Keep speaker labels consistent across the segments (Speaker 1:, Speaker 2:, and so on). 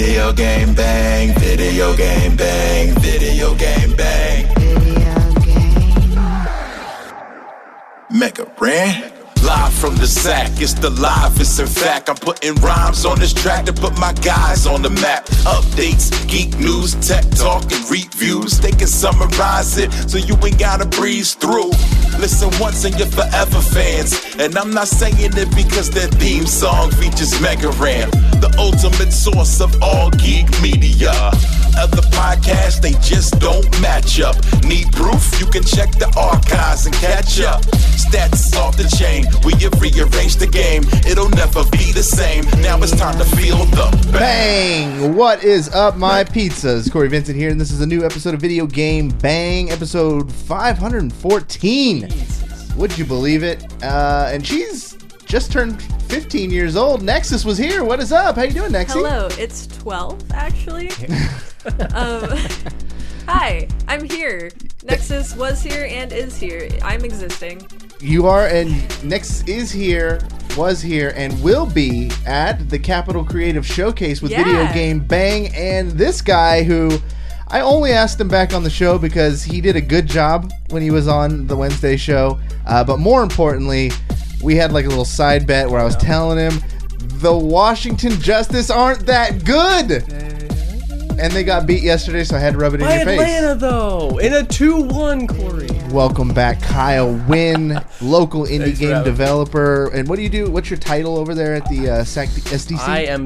Speaker 1: Video game bang, video game bang, video game bang.
Speaker 2: Video game.
Speaker 1: Mega Ran. Live from the Zack, it's the livest. In fact, I'm putting rhymes on this track to put my guys on the map. Updates, geek news, tech talk, and reviews. They can summarize it so you ain't gotta breeze through. Listen once and you're forever fans. And I'm not saying it because their theme song features Mega Ran, the ultimate source of all geek media. Other podcasts, they just don't match up. Need proof? You can check the archives and catch up. Stats off the chain, we have rearranged the game. It'll never be the same. Now it's time to feel the
Speaker 3: bang. What is up, my pizzas? Cory Vincent here, and this is a new episode of Video Game Bang, episode 514. Would you believe it? And she's just turned 15 years old. Nexus was here. What is up? How you doing, Nexie?
Speaker 4: Hello. It's 12, actually. Hi, I'm here. Nexus was here and is here. I'm existing.
Speaker 3: You are, and Nexus is here, was here, and will be at the Capital Creative Showcase with Video Game Bang. And this guy who I only asked him back on the show because he did a good job when he was on the Wednesday show. But more importantly, we had like a little side bet where I was telling him the Washington Justice aren't that good. And they got beat yesterday, so I had to rub it in your face.
Speaker 5: Atlanta, though, in a 2-1, Cory.
Speaker 3: Welcome back, Kyle Winn, local indie game developer. And what do you do? What's your title over there at the SDC?
Speaker 5: I am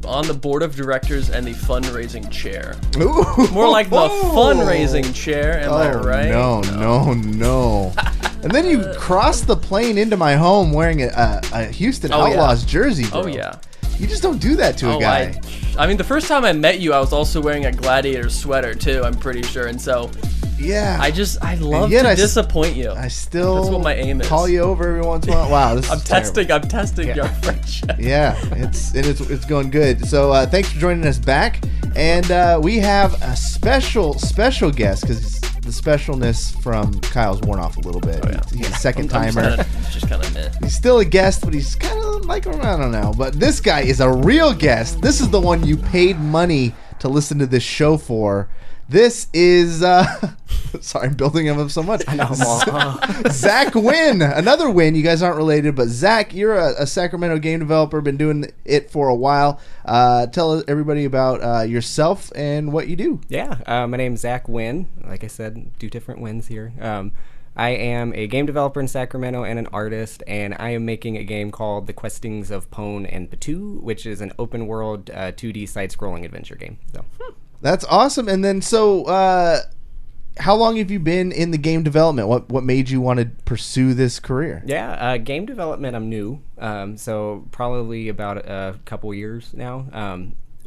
Speaker 5: on the board of directors and the fundraising chair.
Speaker 3: Ooh.
Speaker 5: More like the fundraising chair, am I right?
Speaker 3: No. And then you crossed the plane into my home wearing a Houston Outlaws jersey, bro.
Speaker 5: Oh, yeah.
Speaker 3: You just don't do that to a guy.
Speaker 5: I mean, the first time I met you, I was also wearing a Gladiator sweater, too, I'm pretty sure. And so,
Speaker 3: yeah,
Speaker 5: I love to disappoint you.
Speaker 3: I still
Speaker 5: That's what my aim is.
Speaker 3: Call you over every once in a while. Wow, this
Speaker 5: I'm
Speaker 3: is
Speaker 5: testing your friendship.
Speaker 3: Yeah, it's going good. So thanks for joining us back. And we have a special guest because the specialness from Kyle's worn off a little bit. Oh, yeah. He's a second timer.
Speaker 5: Just kind of meh.
Speaker 3: He's still a guest, but he's kind of like, I don't know. But this guy is a real guest. This is the one you paid money to listen to this show for. This is, sorry, I'm building him up so much.
Speaker 5: I know.
Speaker 3: Zack Winn, another Winn. You guys aren't related, but Zack, you're a Sacramento game developer, been doing it for a while. Tell everybody about yourself and what you do.
Speaker 6: Yeah, my name's Zack Winn. Like I said, do different wins here. I am a game developer in Sacramento and an artist, and I am making a game called The Questings of Pone and Patoo, which is an open-world 2D side-scrolling adventure game. So.
Speaker 3: That's awesome. And then, so how long have you been in the game development? What made you want to pursue this career?
Speaker 6: Yeah, game development, I'm new. So probably about a couple years now.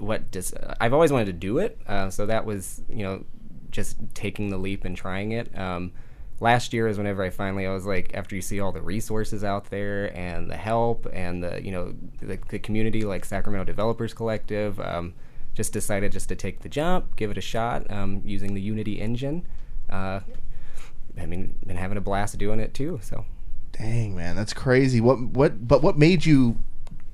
Speaker 6: I've always wanted to do it. So that was, just taking the leap and trying it. Last year is whenever I was like, after you see all the resources out there and the help and the community like Sacramento Developers Collective, just decided to take the jump, give it a shot, using the Unity engine. Been having a blast doing it too. So,
Speaker 3: dang man, that's crazy. What made you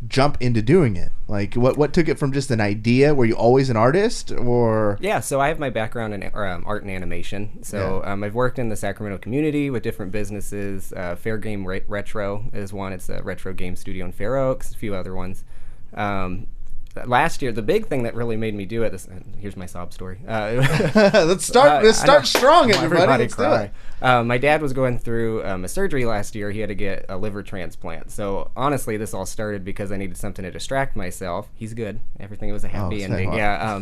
Speaker 3: jump into doing it? Like, what took it from just an idea? Were you always an artist, or? Yeah,
Speaker 6: so I have my background in art and animation. So I've worked in the Sacramento community with different businesses. Fair Game Retro is one. It's a retro game studio in Fair Oaks. A few other ones. Last year, the big thing that really made me do it. Here's my sob story.
Speaker 3: Let's start strong, everybody. Let's do it.
Speaker 6: My dad was going through a surgery last year. He had to get a liver transplant. So honestly, this all started because I needed something to distract myself. He's good. Everything was a happy ending. Yeah.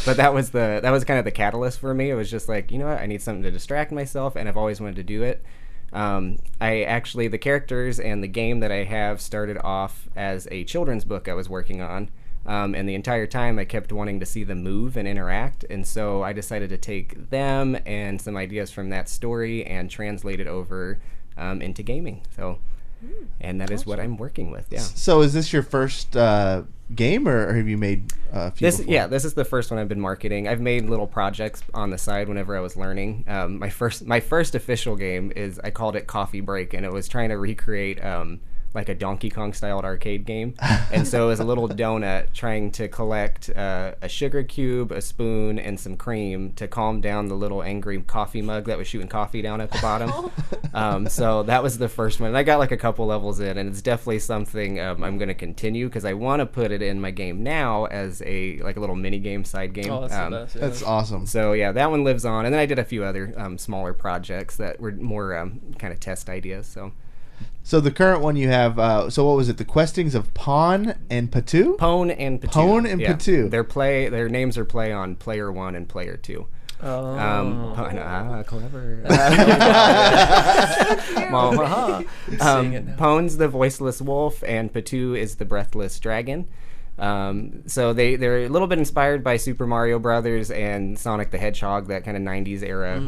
Speaker 6: But that was kind of the catalyst for me. It was just like, I need something to distract myself, and I've always wanted to do it. The characters and the game that I have started off as a children's book I was working on. And the entire time I kept wanting to see them move and interact, and so I decided to take them and some ideas from that story and translate it over into gaming. So, and that is what I'm working with. Yeah. So
Speaker 3: is this your first game, or have you made a few before?
Speaker 6: Yeah, this is the first one I've been marketing. I've made little projects on the side whenever I was learning. My first official game I called it Coffee Break, and it was trying to recreate like a Donkey Kong styled arcade game. And so it was a little donut trying to collect a sugar cube, a spoon, and some cream to calm down the little angry coffee mug that was shooting coffee down at the bottom. So that was the first one. And I got like a couple levels in, and it's definitely something I'm going to continue because I want to put it in my game now as a little mini game, side game.
Speaker 5: Oh, that's the best, yeah.
Speaker 3: That's awesome.
Speaker 6: So yeah, that one lives on. And then I did a few other smaller projects that were more kind of test ideas.
Speaker 3: So the current one you have, so what was it? The Questings of Pone and Patoo?
Speaker 6: Pone and Patoo.
Speaker 3: Pone and Patoo.
Speaker 6: Their names are play on Player 1 and Player 2. Clever. Pone's the voiceless wolf, and Patoo is the breathless dragon. So they're a little bit inspired by Super Mario Brothers and Sonic the Hedgehog, that kind of 90s era,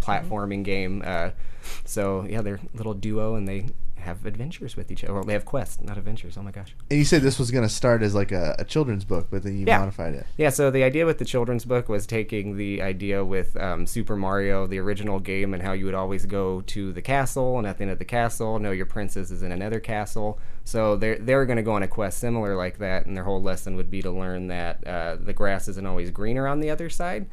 Speaker 6: platforming game. So yeah, they're a little duo, and they have adventures with each other. Well, they have quests, not adventures. Oh my gosh.
Speaker 3: And you said this was going to start as like a children's book, but then you modified it.
Speaker 6: Yeah, so the idea with the children's book was taking the idea with Super Mario, the original game, and how you would always go to the castle, and at the end of the castle, know your princess is in another castle. So they're going to go on a quest similar like that, and their whole lesson would be to learn that the grass isn't always greener on the other side.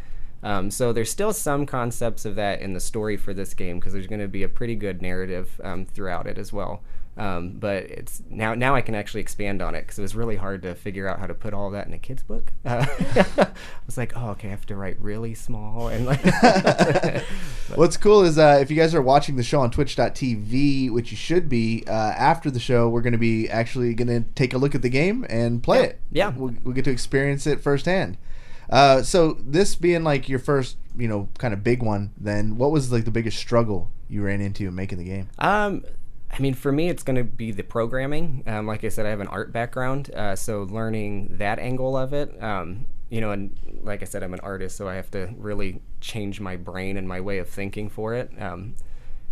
Speaker 6: So there's still some concepts of that in the story for this game, because there's going to be a pretty good narrative throughout it as well. But it's now I can actually expand on it, because it was really hard to figure out how to put all that in a kid's book. I was like, oh, okay, I have to write really small. And
Speaker 3: What's cool is if you guys are watching the show on twitch.tv, which you should be, after the show, we're going to be actually going to take a look at the game and play it.
Speaker 6: Yeah.
Speaker 3: We'll get to experience it firsthand. So this being like your first, kind of big one, then what was like the biggest struggle you ran into in making the game?
Speaker 6: I mean, for me, it's going to be the programming. Like I said, I have an art background, so learning that angle of it, and like I said, I'm an artist, so I have to really change my brain and my way of thinking for it.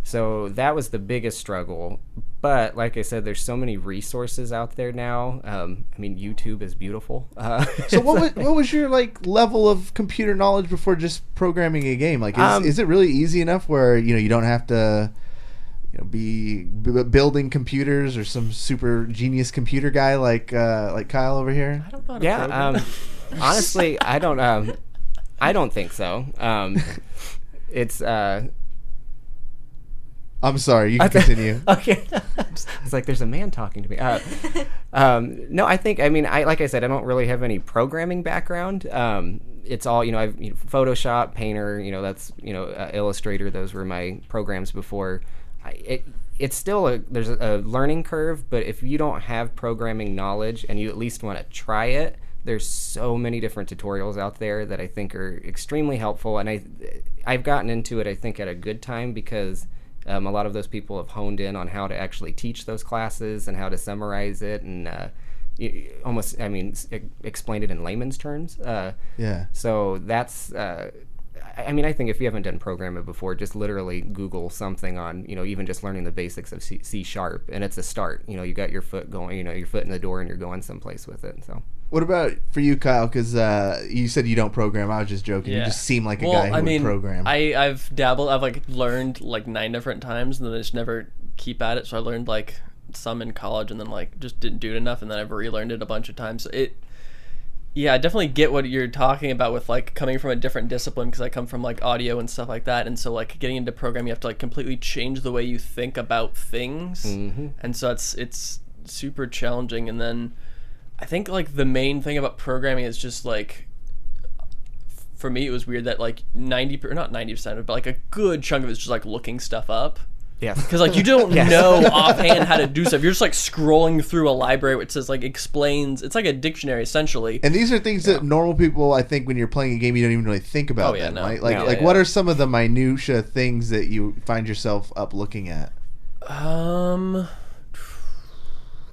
Speaker 6: So that was the biggest struggle. But like I said, there's so many resources out there now. I mean, YouTube is beautiful.
Speaker 3: So what was your level of computer knowledge before just programming a game? Is it really easy enough where you don't have to be building computers or some super genius computer guy like Kyle over here?
Speaker 5: I don't know how to program.
Speaker 6: Honestly, I don't think so. It's
Speaker 3: I'm sorry, you can continue.
Speaker 6: Okay. It's like there's a man talking to me. No, like I said, I don't really have any programming background. It's all, I've Photoshop, Painter, that's, Illustrator. Those were my programs before. It's still there's a learning curve, but if you don't have programming knowledge and you at least want to try it, there's so many different tutorials out there that I think are extremely helpful. And I've gotten into it, I think, at a good time, because a lot of those people have honed in on how to actually teach those classes and how to summarize it and explain it in layman's terms.
Speaker 3: Yeah.
Speaker 6: So that's, I think if you haven't done programming before, just literally Google something on, even just learning the basics of C#, and it's a start. You got your foot going, your foot in the door, and you're going someplace with it. So.
Speaker 3: What about for you, Kyle? Because you said you don't program. I was just joking.
Speaker 5: Yeah.
Speaker 3: You just seem like a guy who would program.
Speaker 5: I've dabbled. I've learned 9 different times, and then I just never keep at it. So I learned some in college, and then just didn't do it enough, and then I've relearned it a bunch of times. So I definitely get what you're talking about with coming from a different discipline, because I come from audio and stuff like that, and so getting into programming, you have to completely change the way you think about things, and so it's super challenging. And then I think the main thing about programming is just for me it was weird that 90%, but a good chunk of it is just looking stuff up.
Speaker 6: Yeah.
Speaker 5: Because you don't know offhand how to do stuff. You're just scrolling through a library which says explains. It's like a dictionary essentially.
Speaker 3: And these are things that normal people, I think, when you're playing a game, you don't even really think about.
Speaker 5: Oh yeah, no.
Speaker 3: Right? What are some of the minutia things that you find yourself up looking at?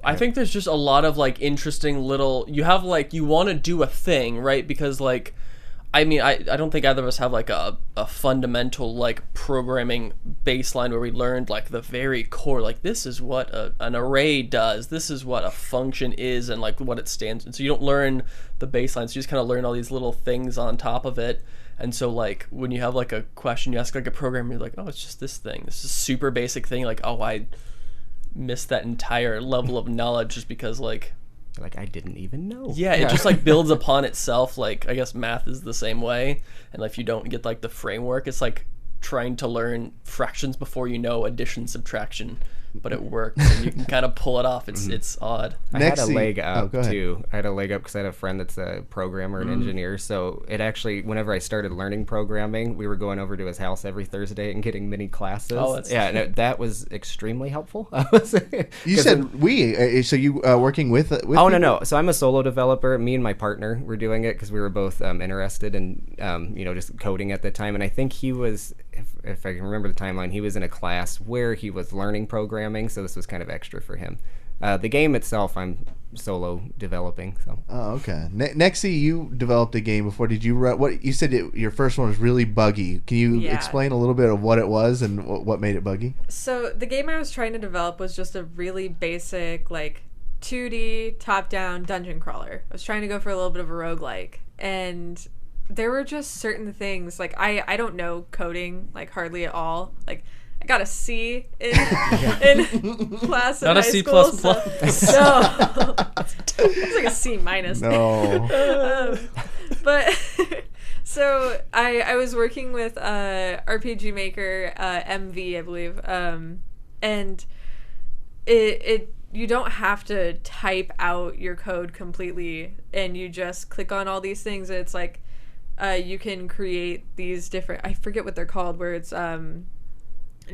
Speaker 5: I think there's just a lot of interesting little. You have you want to do a thing, right? Because I don't think either of us have a fundamental programming baseline where we learned the very core, this is what an array does, this is what a function is, and what it stands. And so you don't learn the baselines, you just kind of learn all these little things on top of it. And so when you have a question, you ask a programmer, you're oh, it's just this thing, this is a super basic thing, miss that entire level of knowledge just because like
Speaker 6: I didn't even know.
Speaker 5: Yeah, it just like builds upon itself. Like I guess math is the same way, and like, if you don't get like the framework, it's like trying to learn fractions before you know addition, subtraction, but it works and you can kind of pull it off. It's odd.
Speaker 6: I had a leg up too. I had a leg up because I had a friend that's a programmer and engineer. So it actually, whenever I started learning programming, we were going over to his house every Thursday and getting mini classes.
Speaker 5: Oh,
Speaker 6: that was extremely helpful.
Speaker 3: You said so you working with
Speaker 6: oh,
Speaker 3: people?
Speaker 6: no. So I'm a solo developer. Me and my partner were doing it because we were both interested in, just coding at the time. And I think he was, if I can remember the timeline, he was in a class where he was learning programming. So this was kind of extra for him. The game itself, I'm solo developing. So.
Speaker 3: Oh, okay. Nexy, you developed a game before. Did you what you said? Your first one was really buggy. Can you explain a little bit of what it was and what made it buggy?
Speaker 4: So the game I was trying to develop was just a really basic, like 2D top-down dungeon crawler. I was trying to go for a little bit of a roguelike, and there were just certain things like I don't know coding like hardly at all. Like I got a C in class in
Speaker 5: Not
Speaker 4: high
Speaker 5: a C
Speaker 4: school.
Speaker 5: plus.
Speaker 4: No, it's like a C minus.
Speaker 3: No.
Speaker 4: But so I was working with RPG Maker MV, I believe, and it you don't have to type out your code completely, and you just click on all these things, and it's like you can create these different, I forget what they're called, where it's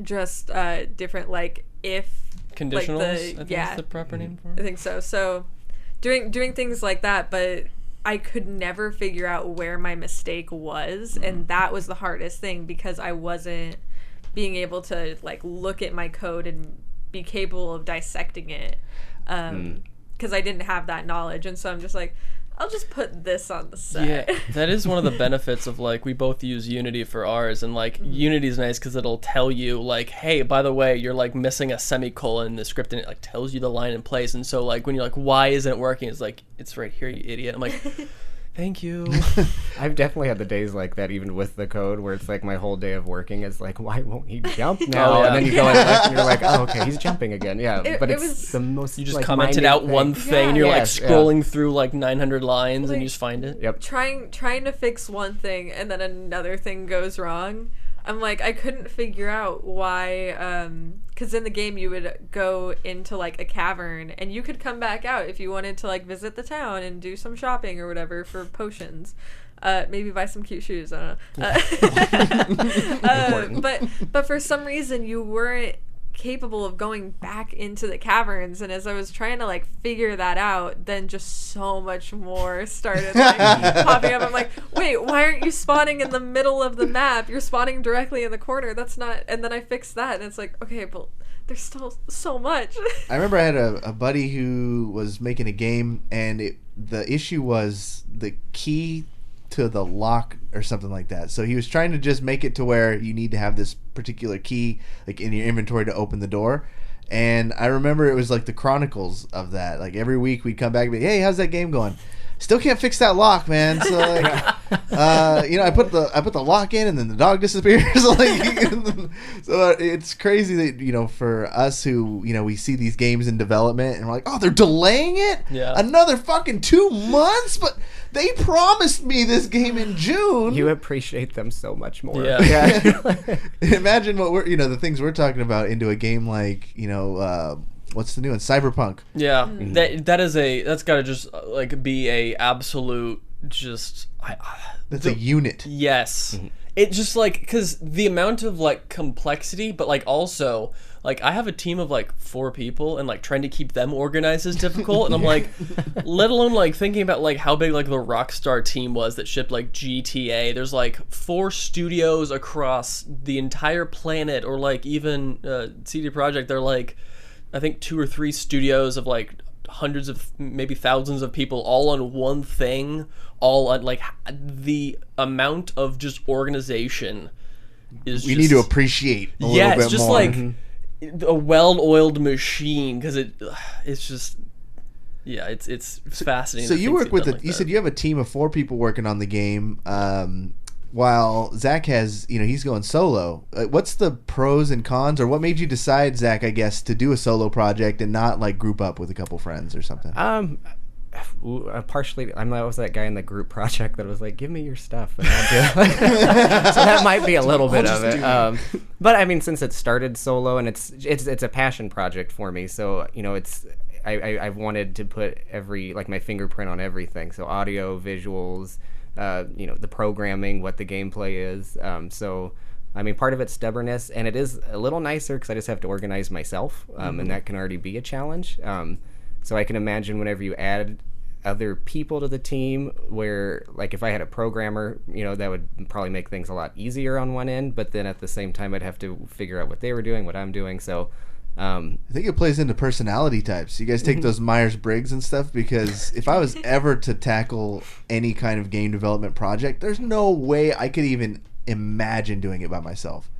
Speaker 4: just different like if
Speaker 5: conditionals,
Speaker 4: like
Speaker 5: I think is the proper name for it.
Speaker 4: I think so doing things like that, but I could never figure out where my mistake was, and that was the hardest thing because I wasn't being able to like look at my code and be capable of dissecting it because I didn't have that knowledge. And so I'm just like, I'll just put this on the set.
Speaker 5: Yeah, that is one of the benefits of like, we both use Unity for ours, and like Unity is nice because it'll tell you like, hey, by the way, you're like missing a semicolon in the script, and it like tells you the line in place. And so like when you're like, why isn't it working? It's like, it's right here, you idiot. I'm like, thank you.
Speaker 6: I've definitely had the days like that, even with the code, where it's like my whole day of working is like, why won't he jump now?
Speaker 5: Oh, yeah.
Speaker 6: And then you go and left and you're like, oh, okay, he's jumping again. Yeah, but it's
Speaker 4: was,
Speaker 6: the most.
Speaker 5: You just
Speaker 6: like,
Speaker 5: commented out
Speaker 6: minute
Speaker 5: one thing, and you're like
Speaker 6: Yes,
Speaker 5: scrolling through like 900 lines,
Speaker 4: Like,
Speaker 5: and you just find it.
Speaker 6: Yep.
Speaker 4: trying to fix one thing and then another thing goes wrong. I'm like, I couldn't figure out why, because in the game you would go into like a cavern and you could come back out if you wanted to like visit the town and do some shopping or whatever for potions, maybe buy some cute shoes, I don't know. But for some reason you weren't capable of going back into the caverns, and as I was trying to like figure that out, then just so much more started like popping up. I'm like, wait, why aren't you spawning in the middle of the map? You're spawning directly in the corner. That's not. And then I fixed that, and it's like, okay, but there's still so much.
Speaker 3: I remember I had a buddy who was making a game, and the issue was the key to the lock or something like that. So he was trying to just make it to where you need to have this particular key like in your inventory to open the door. And I remember it was like the chronicles of that. Like every week we'd come back and be, hey, how's that game going? Still can't fix that lock, man. So like, I put the lock in, and then the dog disappears. So it's crazy that for us who we see these games in development, and we're like, oh, they're delaying it another fucking 2 months, but they promised me this game in June.
Speaker 6: You appreciate them so much more.
Speaker 5: Yeah.
Speaker 3: Imagine what we're the things we're talking about into a game like what's the new one? Cyberpunk.
Speaker 5: Yeah, that's got to just like be a absolute just.
Speaker 3: That's a unit.
Speaker 5: Yes, it just like because the amount of like complexity, but like also like I have a team of like 4 people, and like trying to keep them organized is difficult. And I'm like, let alone like thinking about like how big like the Rockstar team was that shipped like GTA. There's like 4 studios across the entire planet, or like even CD Projekt. They're like, I think 2 or 3 studios of like hundreds of maybe thousands of people all on one thing, all on like the amount of just organization is
Speaker 3: we need to appreciate a little bit
Speaker 5: it's just
Speaker 3: more.
Speaker 5: like a well-oiled machine, because it's just it's fascinating.
Speaker 3: So you work with
Speaker 5: like
Speaker 3: you said you have a team of 4 people working on the game. while Zack has, he's going solo. What's the pros and cons, or what made you decide, Zack, I guess, to do a solo project and not like group up with a couple friends or something?
Speaker 6: Partially, I was that guy in the group project that was like, "Give me your stuff," and I'll do it. So that might be a little bit of it. But I mean, since it started solo and it's a passion project for me, so I've wanted to put my fingerprint on everything. So audio, visuals, the programming, what the gameplay is. So I mean, part of it's stubbornness, and it is a little nicer because I just have to organize myself, and that can already be a challenge. So I can imagine whenever you add other people to the team, where like if I had a programmer, that would probably make things a lot easier on one end, but then at the same time I'd have to figure out what they were doing, what I'm doing. So
Speaker 3: I think it plays into personality types. You guys take those Myers-Briggs and stuff, because if I was ever to tackle any kind of game development project, there's no way I could even imagine doing it by myself.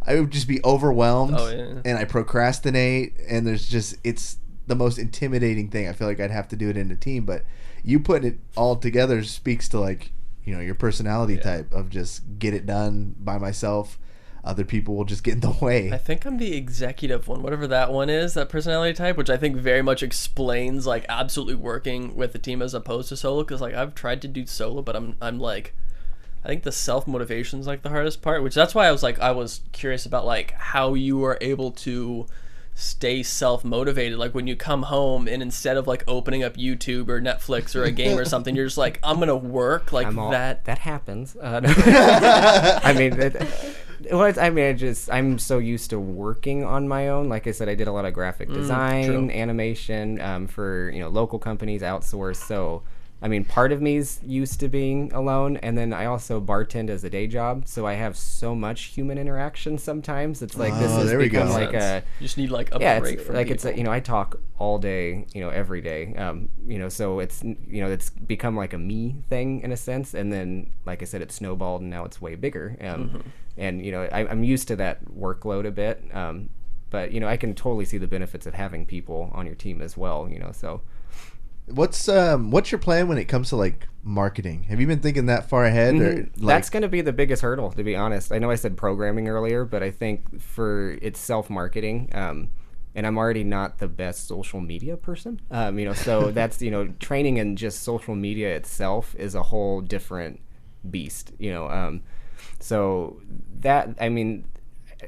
Speaker 3: I would just be overwhelmed, and I procrastinate, and it's the most intimidating thing. I feel like I'd have to do it in a team, but you putting it all together speaks to like, your personality type of just get it done by myself. Other people will just get in the way.
Speaker 5: I think I'm the executive one, whatever that one is, that personality type, which I think very much explains like absolutely working with a team as opposed to solo. Because like I've tried to do solo, but I'm like, I think the self-motivation is like the hardest part, which that's why I was curious about like how you are able to stay self-motivated. Like when you come home and instead of like opening up YouTube or Netflix or a game or something, you're just like, I'm gonna work like that
Speaker 6: happens. I'm so used to working on my own. Like I said, I did a lot of graphic design, animation, for local companies, outsourced. So I mean, part of me's used to being alone, and then I also bartend as a day job, so I have so much human interaction sometimes. It's like this has become like a...
Speaker 5: You just need like a break from
Speaker 6: like
Speaker 5: people.
Speaker 6: I talk all day, every day, so it's, it's become like a me thing in a sense, and then, like I said, it snowballed, and now it's way bigger. And, I'm used to that workload a bit, but, I can totally see the benefits of having people on your team as well, so...
Speaker 3: What's your plan when it comes to like marketing? Have you been thinking that far ahead? Or, like...
Speaker 6: That's going to be the biggest hurdle, to be honest. I know I said programming earlier, but I think for it's self-marketing, and I'm already not the best social media person. So that's training in just social media itself is a whole different beast. So that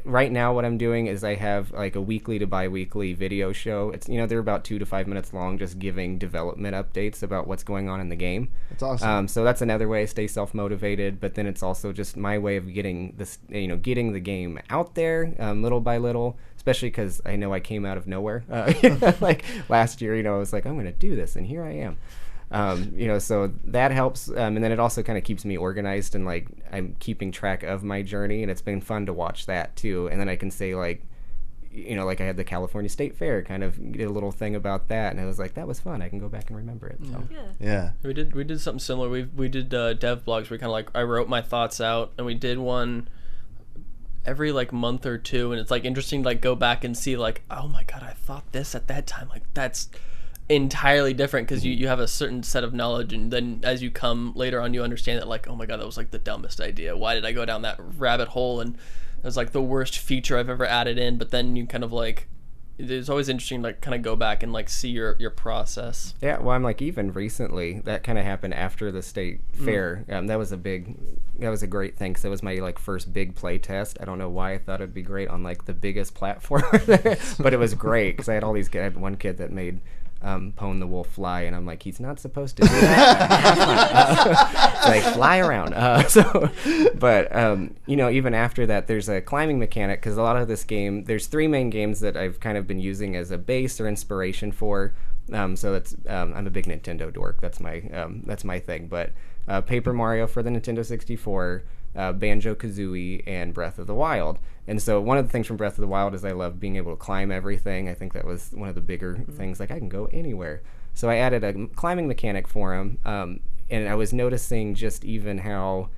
Speaker 6: right now what I'm doing is I have like a weekly to bi-weekly video show. It's they're about 2 to 5 minutes long, just giving development updates about what's going on in the game.
Speaker 3: That's awesome.
Speaker 6: So that's another way I stay self-motivated, but then it's also just my way of getting this, getting the game out there little by little, especially because I know I came out of nowhere. Like last year, I was like, I'm going to do this, and here I am. So that helps, and then it also kind of keeps me organized, and like I'm keeping track of my journey, and it's been fun to watch that too. And then I can say like I had the California State Fair, kind of did a little thing about that, and I was like, that was fun. I can go back and remember it. So
Speaker 3: yeah,
Speaker 5: we did something similar. We did dev blogs. We kind of like, I wrote my thoughts out, and we did one every like month or two, and it's like interesting to like go back and see like, oh my god, I thought this at that time, like that's entirely different, because you have a certain set of knowledge, and then as you come later on you understand that like, oh my god, that was like the dumbest idea. Why did I go down that rabbit hole? And it was like the worst feature I've ever added in. But then you kind of like, it's always interesting to like kind of go back and like see your process.
Speaker 6: Yeah, well, I'm like, even recently that kind of happened after the state fair. That was a great thing, because it was my like first big play test. I don't know why I thought it'd be great on like the biggest platform, but it was great because I had one kid that made Pone the wolf fly, and I'm like, he's not supposed to do that. Like fly around. Even after that, there's a climbing mechanic, because a lot of this game, there's 3 main games that I've kind of been using as a base or inspiration for. So that's I'm a big Nintendo dork. That's my thing. But Paper Mario for the Nintendo 64. Banjo-Kazooie, and Breath of the Wild. And so one of the things from Breath of the Wild is I love being able to climb everything. I think that was one of the bigger things. Like, I can go anywhere. So I added a climbing mechanic for him, and I was noticing just even how,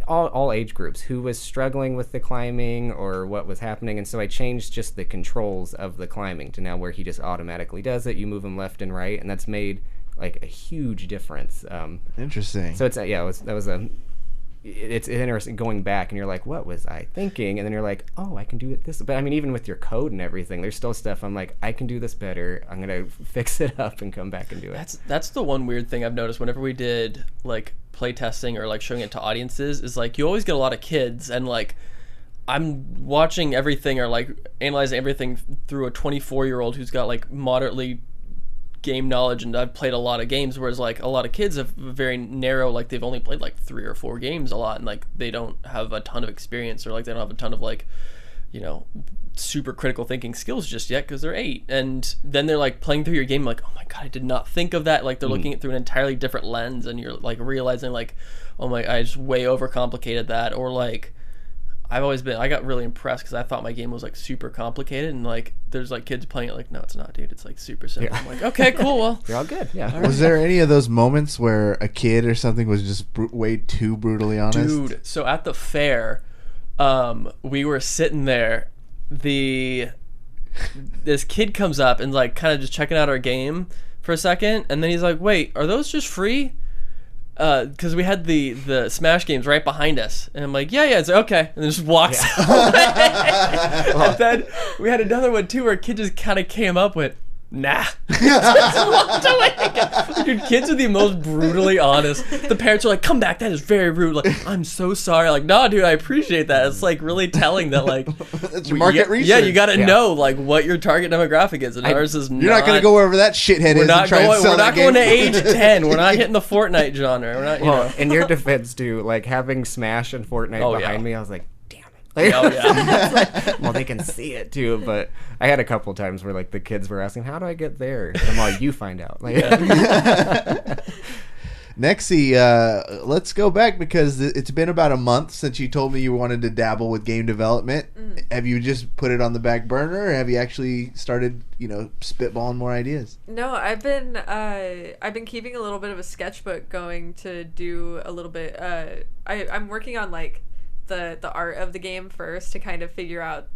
Speaker 6: all age groups, who was struggling with the climbing or what was happening. And so I changed just the controls of the climbing to now where he just automatically does it. You move him left and right, and that's made like a huge difference.
Speaker 3: Interesting.
Speaker 6: So it's that was a it's interesting going back and you're like, what was I thinking? And then you're like, oh, I can do it this. But I mean, even with your code and everything, there's still stuff I'm like, I can do this better. I'm gonna fix it up and come back and do it.
Speaker 5: That's the one weird thing I've noticed whenever we did like play testing or like showing it to audiences is like you always get a lot of kids, and like I'm watching everything or like analyzing everything through a 24-year-old who's got like moderately game knowledge, and I've played a lot of games, whereas like a lot of kids have very narrow, like they've only played like 3 or 4 games a lot, and like they don't have a ton of experience, or like they don't have a ton of like, you know, super critical thinking skills just yet because they're 8. And then they're like playing through your game like, oh my god, I did not think of that. Like they're looking at it through an entirely different lens, and you're like realizing like, oh my, I just way overcomplicated that. Or like I got really impressed because I thought my game was like super complicated, and like there's like kids playing it like, no, it's not, dude, it's like super simple. Yeah. I'm like, okay, cool, well,
Speaker 6: you're all good. Yeah.
Speaker 3: Was there any of those moments where a kid or something was just way too brutally honest?
Speaker 5: Dude, so at the fair, we were sitting there, this kid comes up and like kind of just checking out our game for a second, and then he's like, wait, are those just free? Because we had the Smash games right behind us, and I'm like, yeah, it's like, okay, and then just walks away. And then we had another one too where a kid just kind of came up with, nah. Just walked away again. Dude, kids are the most brutally honest. The parents are like, come back, that is very rude. Like, I'm so sorry. Like, no, dude, I appreciate that. It's like really telling that like
Speaker 3: that's your market research.
Speaker 5: Yeah, you got to know like what your target demographic is, and ours is
Speaker 3: you're not going to go wherever that shithead is and try and sell that game.
Speaker 5: We're not going to age 10. We're not hitting the Fortnite genre. We're not, you know.
Speaker 6: In your defense too, like having Smash and Fortnite behind me, I was like,
Speaker 5: like, oh yeah.
Speaker 6: Well, they can see it too, but I had a couple times where like the kids were asking, "How do I get there?" And I'm like, "You find out." Like,
Speaker 3: Nexy, let's go back because it's been about a month since you told me you wanted to dabble with game development. Have you just put it on the back burner, or have you actually started, you know, spitballing more ideas?
Speaker 4: No, I've been keeping a little bit of a sketchbook going to do a little bit. I'm working on like the art of the game first to kind of figure out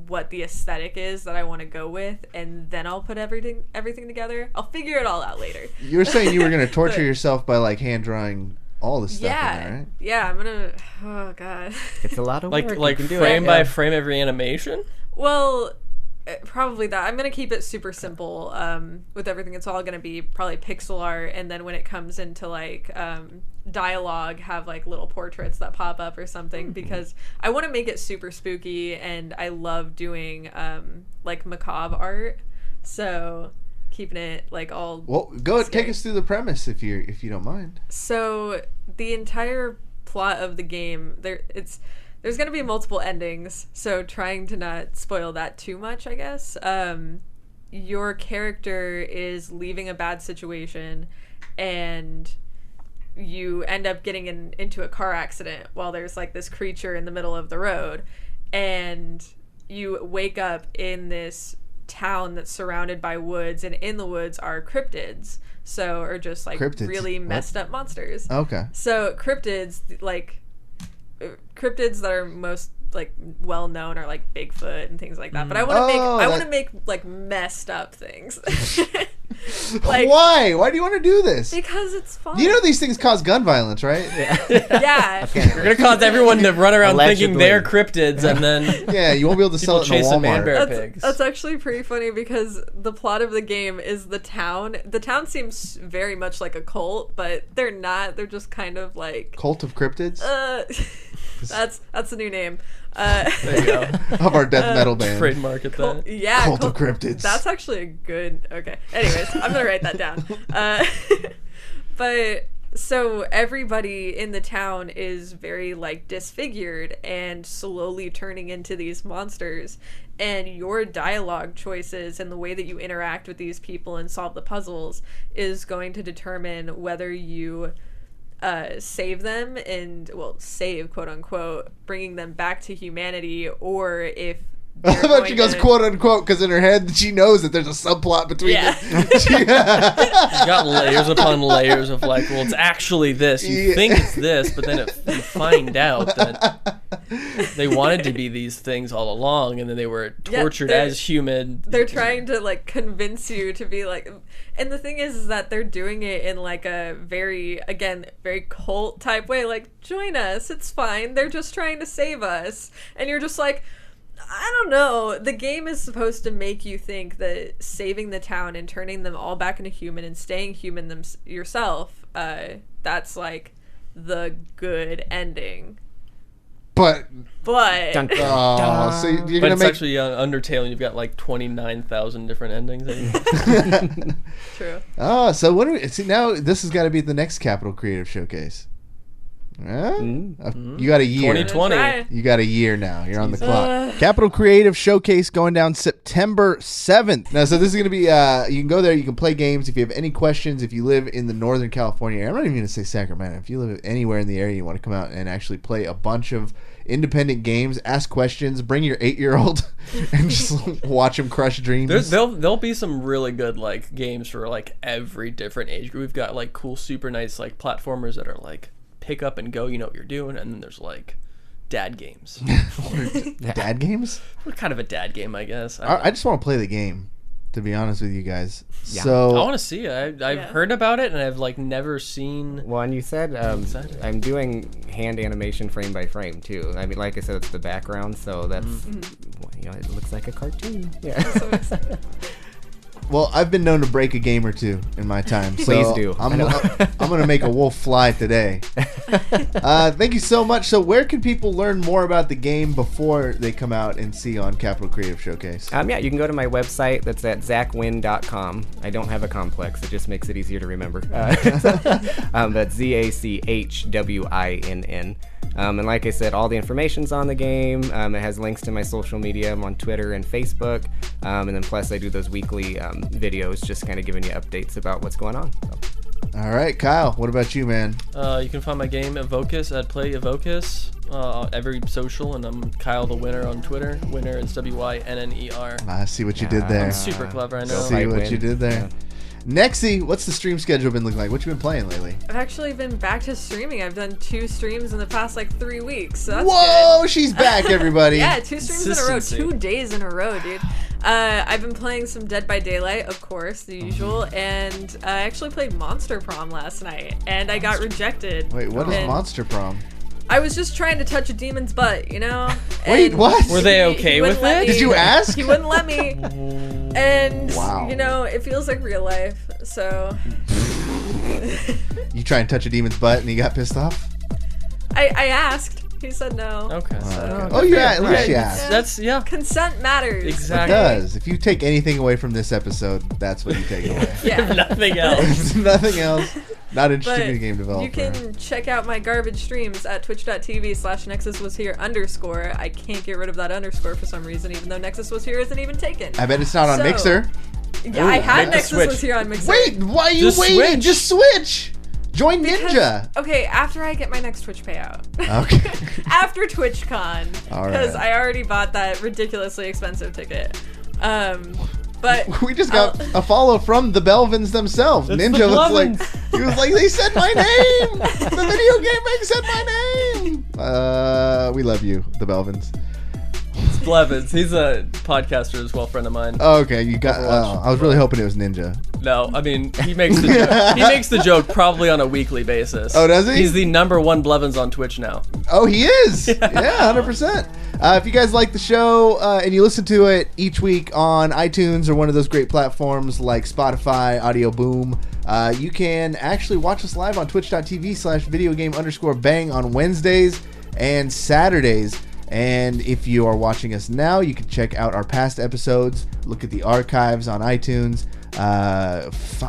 Speaker 4: what the aesthetic is that I want to go with, and then I'll put everything together. I'll figure it all out later.
Speaker 3: You were saying you were going to torture yourself by like hand drawing all the stuff in there, right?
Speaker 4: Yeah, I'm gonna. Oh god,
Speaker 6: it's a lot of work.
Speaker 5: Like frame by frame every animation.
Speaker 4: Well, probably that. I'm gonna keep it super simple with everything. It's all gonna be probably pixel art, and then when it comes into like dialogue, have like little portraits that pop up or something, because I want to make it super spooky, and I love doing like macabre art, so keeping it like all
Speaker 3: take us through the premise if you don't mind.
Speaker 4: So the entire plot of the game, there's going to be multiple endings, so trying to not spoil that too much, I guess. Your character is leaving a bad situation, and you end up getting into a car accident while there's like this creature in the middle of the road, and you wake up in this town that's surrounded by woods, and in the woods are cryptids, or just like really messed up monsters.
Speaker 3: Okay.
Speaker 4: So cryptids that are most like well known are like Bigfoot and things like that. But I want to make like messed up things.
Speaker 3: Like, why? Why do you want to do this?
Speaker 4: Because it's fun.
Speaker 3: You know these things cause gun violence, right?
Speaker 4: Yeah.
Speaker 5: You're gonna cause everyone to run around thinking they're cryptids, and then
Speaker 3: you won't be able to sell it in a
Speaker 5: Walmart.
Speaker 4: That's actually pretty funny, because the plot of the game is the town. The town seems very much like a cult, but they're not. They're just kind of like
Speaker 3: Cult of Cryptids.
Speaker 4: That's the new name.
Speaker 5: There you go.
Speaker 3: Of our death metal band.
Speaker 5: Trademark it then.
Speaker 4: Yeah,
Speaker 3: Cult of Cryptids.
Speaker 4: That's actually a good. Okay. Anyways, I'm gonna write that down. But so everybody in the town is very like disfigured and slowly turning into these monsters, and your dialogue choices and the way that you interact with these people and solve the puzzles is going to determine whether you save them and save, quote unquote, bringing them back to humanity, or if
Speaker 3: I thought she goes quote unquote because in her head she knows that there's a subplot between them.
Speaker 5: She's got layers upon layers of like, well, it's actually this. You think it's this, but then you find out that they wanted to be these things all along, and then they were tortured as human.
Speaker 4: They're trying to like convince you to be like, and the thing is that they're doing it in like a very cult type way. Like, join us, it's fine. They're just trying to save us, and you're just like, I don't know. The game is supposed to make you think that saving the town and turning them all back into human and staying human yourself, that's like the good ending.
Speaker 3: But
Speaker 6: Dun, dun,
Speaker 3: oh, so you're
Speaker 5: But
Speaker 3: gonna
Speaker 5: it's
Speaker 3: make
Speaker 5: actually Undertale, and you've got like 29,000 different endings.
Speaker 4: True.
Speaker 3: oh, so what do we see now? This has got to be the next Capital Creative Showcase. Huh? You got a year.
Speaker 5: 2020.
Speaker 4: Try.
Speaker 3: You got a year now. You're on the clock. Capital Creative Showcase going down September 7th. Now, so this is going to be, you can go there, you can play games. If you have any questions, if you live in the Northern California area, I'm not even going to say Sacramento. If you live anywhere in the area, you want to come out and actually play a bunch of independent games, ask questions, bring your 8-year-old and just watch him crush dreams.
Speaker 5: There'll be some really good like games for like every different age group. We've got like cool, super nice like platformers that are like pick up and go, you know what you're doing, and then there's like dad games.
Speaker 3: Dad games?
Speaker 5: Kind of a dad game, I guess.
Speaker 3: I just want to play the game, to be honest with you guys.
Speaker 6: Yeah.
Speaker 3: So
Speaker 5: I want to see it. I've heard about it, and I've like never seen.
Speaker 6: Well, and you said I'm doing hand animation frame by frame too. I mean, like I said, it's the background, so that's you know, it looks like a cartoon. Yeah.
Speaker 4: So excited.
Speaker 3: Well, I've been known to break a game or two in my time. So
Speaker 6: Please do.
Speaker 3: I'm going to make a wolf fly today. Thank you so much. So where can people learn more about the game before they come out and see on Capital Creative Showcase?
Speaker 6: Yeah, you can go to my website. That's at zackwinn.com. I don't have a complex. It just makes it easier to remember. That's ZACHWINN. And like I said, all the information's on the game. It has links to my social media. I'm on Twitter and Facebook. And then plus I do those weekly videos just kind of giving you updates about what's going on. So.
Speaker 3: All right, Kyle, what about you, man?
Speaker 5: You can find my game Evocus at Play Evocus, every social, and I'm Kyle the Winner on Twitter. Winner is WYNNER.
Speaker 3: I see what you did there.
Speaker 5: I'm super clever, I know.
Speaker 3: See what
Speaker 6: Win.
Speaker 3: you did there.
Speaker 6: Yeah.
Speaker 3: Nexy, what's the stream schedule been looking like? What you been playing lately?
Speaker 4: I've actually been back to streaming. I've done 2 streams in the past like 3 weeks. So that's
Speaker 3: Whoa,
Speaker 4: good.
Speaker 3: she's back, everybody.
Speaker 4: Yeah, 2 streams in a row,
Speaker 5: Consistency.
Speaker 4: 2 days in a row, dude. I've been playing some Dead by Daylight, of course, the usual, and I actually played Monster Prom last night, and I got rejected.
Speaker 3: Wait, what is
Speaker 4: And
Speaker 3: Monster Prom?
Speaker 4: I was just trying to touch a demon's butt, you know?
Speaker 3: Wait,
Speaker 4: And
Speaker 3: what?
Speaker 5: Were they
Speaker 4: he
Speaker 5: okay
Speaker 4: wouldn't
Speaker 5: with
Speaker 4: let
Speaker 5: it?
Speaker 4: me-
Speaker 3: Did you ask?
Speaker 4: He wouldn't let me. And,
Speaker 3: Wow.
Speaker 4: you know, it feels like real life, so...
Speaker 3: You try and touch a demon's butt and he got pissed off?
Speaker 4: I asked. He said no.
Speaker 5: Okay.
Speaker 3: Oh, yeah, at least
Speaker 5: Right.
Speaker 3: you asked.
Speaker 5: That's
Speaker 4: Consent matters.
Speaker 3: It
Speaker 5: exactly.
Speaker 3: does. If you take anything away from this episode, that's what you take away.
Speaker 4: Yeah.
Speaker 5: Nothing else.
Speaker 3: Nothing else. Not interested
Speaker 4: But
Speaker 3: in a game developer.
Speaker 4: you can check out my garbage streams at twitch.tv/nexuswashere_. I can't get rid of that underscore for some reason, even though Nexus Was Here isn't even taken.
Speaker 3: I bet it's not on
Speaker 4: So-
Speaker 3: Mixer.
Speaker 4: Yeah, I had
Speaker 5: Make the
Speaker 4: Nexus
Speaker 5: switch.
Speaker 4: Was Here on Mixer.
Speaker 3: Wait, why are you
Speaker 5: Just
Speaker 3: waiting?
Speaker 5: switch.
Speaker 3: Just switch. Join
Speaker 4: Because-
Speaker 3: Ninja.
Speaker 4: Okay, after I get my next Twitch payout.
Speaker 3: Okay.
Speaker 4: After TwitchCon.
Speaker 3: All
Speaker 4: Because
Speaker 3: right.
Speaker 4: I already bought that ridiculously expensive ticket. But
Speaker 3: We just got a follow from the Belvins themselves.
Speaker 5: It's
Speaker 3: Ninja
Speaker 5: the
Speaker 3: was like,
Speaker 5: Blevins.
Speaker 3: he was like, they said my name. The video game make said my name. We love you, the Belvins.
Speaker 5: Blevins. He's a podcaster as well, friend of mine.
Speaker 3: Oh, okay, you got.
Speaker 5: Overwatch.
Speaker 3: I was really hoping it was Ninja.
Speaker 5: No, I mean he makes the joke. He makes the joke probably on a weekly basis.
Speaker 3: Oh, does he?
Speaker 5: He's the #1 Blevins on Twitch now.
Speaker 3: Oh, he is. Yeah, 100%. If you guys like the show and you listen to it each week on iTunes or one of those great platforms like Spotify, Audio Boom, you can actually watch us live on twitch.tv/videogame_bang on Wednesdays and Saturdays. And if you are watching us now, you can check out our past episodes, look at the archives on iTunes.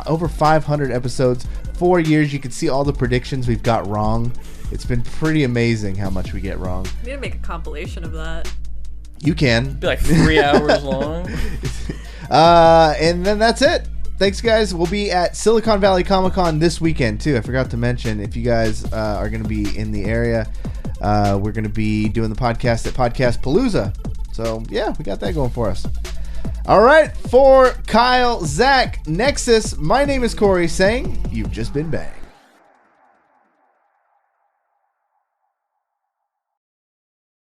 Speaker 3: Over 500 episodes, 4 years. You can see all the predictions we've got wrong. It's been pretty amazing how much we get wrong.
Speaker 4: I need to make a compilation of that.
Speaker 3: You can.
Speaker 5: Be like 3 hours long.
Speaker 3: And then that's it. Thanks, guys. We'll be at Silicon Valley Comic-Con this weekend, too. I forgot to mention, if you guys are going to be in the area, we're going to be doing the podcast at Podcast Palooza. So, yeah, we got that going for us. All right. For Kyle, Zack, Nexus, my name is Cory saying, you've just been banged.